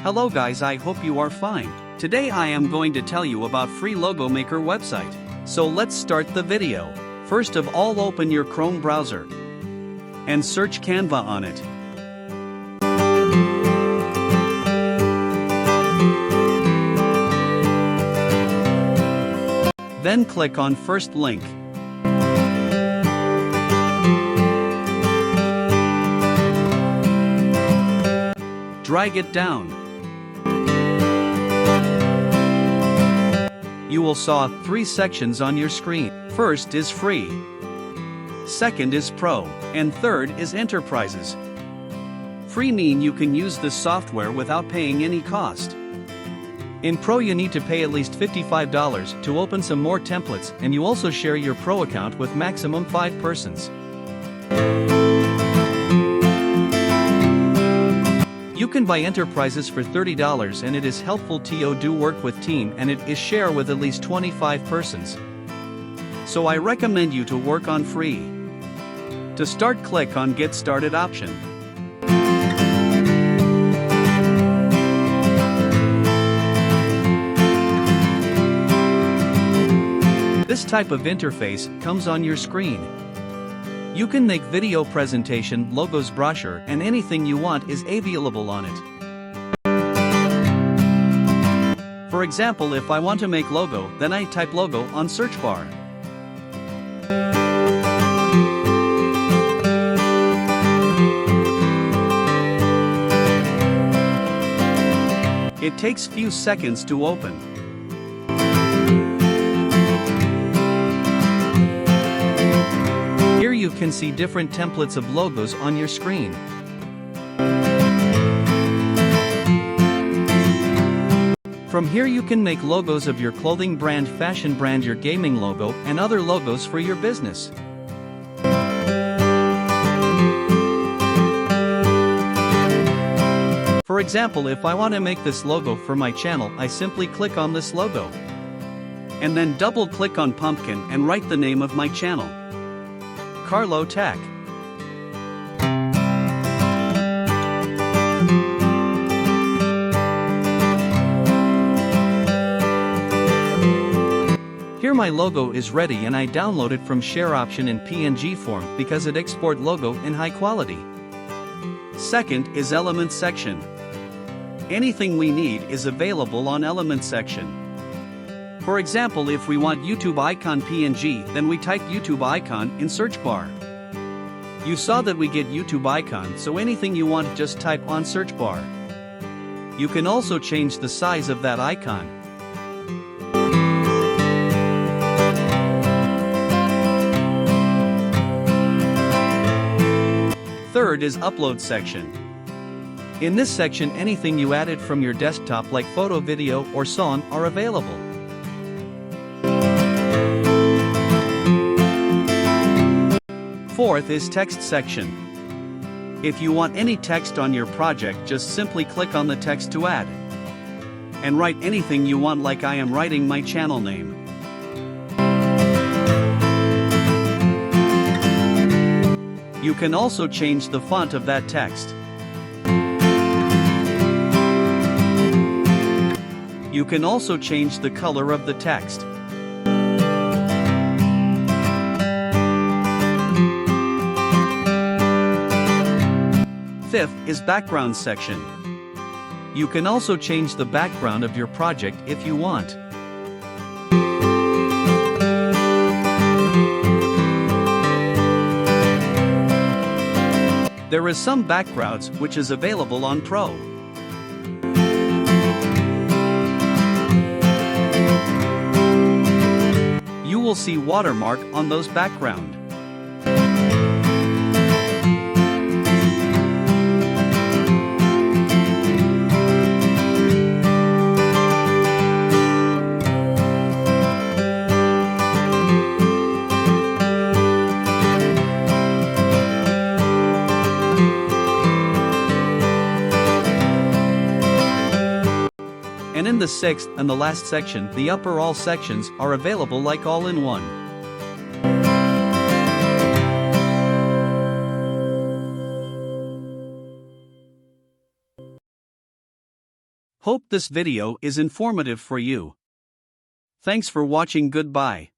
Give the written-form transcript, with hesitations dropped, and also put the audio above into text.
Hello guys, I hope you are fine. Today I am going to tell you about free logo maker website. So let's start the video. First of all, open your Chrome browser and search Canva on it. Then click on first link. Drag it down. You will saw 3 sections on your screen. First is free, second is pro, and third is enterprises. Free mean you can use this software without paying any cost. In pro you need to pay at least $55 to open some more templates, and you also share your pro account with maximum 5 persons. You can buy enterprises for $30 and it is helpful to do work with team, and it is share with at least 25 persons. So I recommend you to work on free. To start, click on Get Started option. This type of interface comes on your screen. You can make video presentation, logos, brochure, and anything you want is available on it. For example, if I want to make logo, then I type logo on search bar. It takes few seconds to open. Here you can see different templates of logos on your screen. From here you can make logos of your clothing brand, fashion brand, your gaming logo, and other logos for your business. For example, if I want to make this logo for my channel, I simply click on this logo. And then double click on pumpkin and write the name of my channel. Carlo Tech. Here my logo is ready and I download it from share option in PNG form because it export logo in high quality. Second is Elements section. Anything we need is available on Elements section. For example, if we want YouTube icon PNG, then we type YouTube icon in search bar. You saw that we get YouTube icon, so anything you want just type on search bar. You can also change the size of that icon. Third is Upload section. In this section, anything you added from your desktop like photo, video, or song are available. Fourth is Text section. If you want any text on your project, just simply click on the text to add. And write anything you want, like I am writing my channel name. You can also change the font of that text. You can also change the color of the text. Fifth is Background section. You can also change the background of your project if you want. There is some backgrounds which is available on Pro. You will see watermark on those background. And in the sixth and the last section, the upper all sections are available like all in one. Hope this video is informative for you. Thanks for watching. Goodbye.